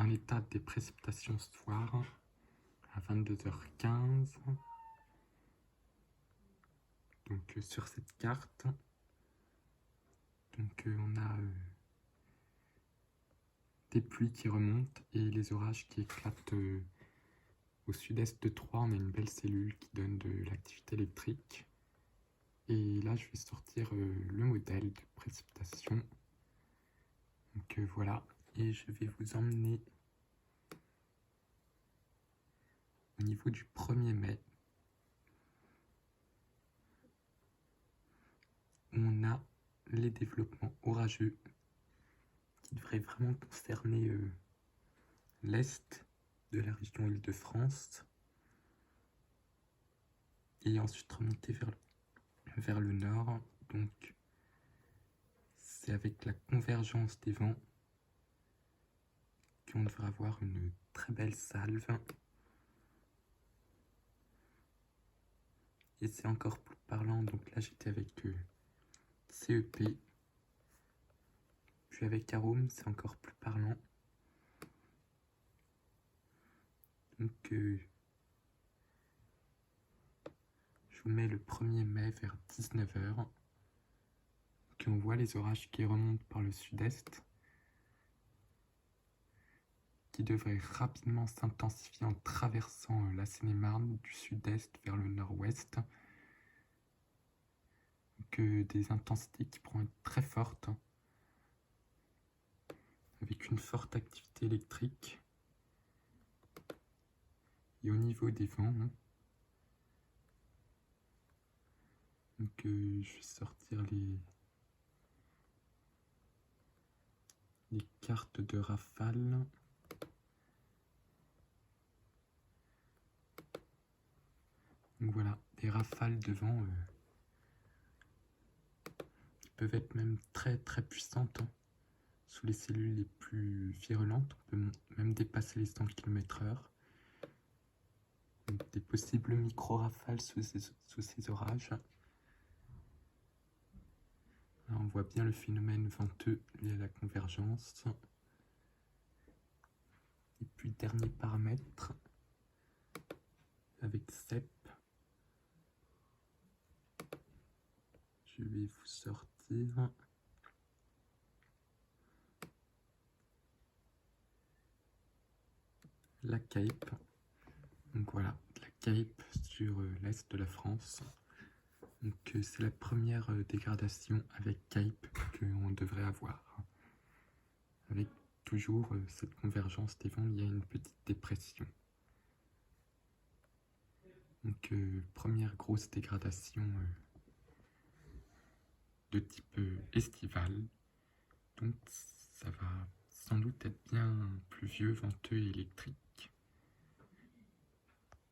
un état des précipitations ce soir à 22h15. Donc sur cette carte, on a des pluies qui remontent et les orages qui éclatent au sud-est de Troyes. On a une belle cellule qui donne de l'activité électrique. Et là, je vais sortir le modèle de précipitation. Donc voilà, et je vais vous emmener au niveau du 1er mai. On a les développements orageux qui devraient vraiment concerner l'est de la région Île-de-France et ensuite remonter vers le nord. Donc c'est avec la convergence des vents qu'on devrait avoir une très belle salve. Et c'est encore plus parlant, donc là j'étais avec CEP, puis avec Arôme, c'est encore plus parlant. Donc je vous mets le 1er mai vers 19h, on voit les orages qui remontent par le sud-est, qui devraient rapidement s'intensifier en traversant la Seine-et-Marne du sud-est vers le nord-ouest, des intensités qui pourront être très fortes, avec une forte activité électrique. Et au niveau des vents, je vais sortir les cartes de rafale. Donc voilà, des rafales de vent qui peuvent être même très très puissantes. Sous les cellules les plus virulentes, on peut même dépasser les 100 km/h. Donc des possibles micro-rafales sous ces orages. Là, on voit bien le phénomène venteux lié à la convergence. Et puis dernier paramètre, avec CEP, je vais vous sortir la CAIP. Donc voilà, la CAIP sur l'est de la France. Donc c'est la première dégradation avec CAIP qu'on devrait avoir. Avec toujours cette convergence des vents, il y a une petite dépression. Donc première grosse dégradation de type estival. Donc ça va sans doute être bien pluvieux, venteux et électrique.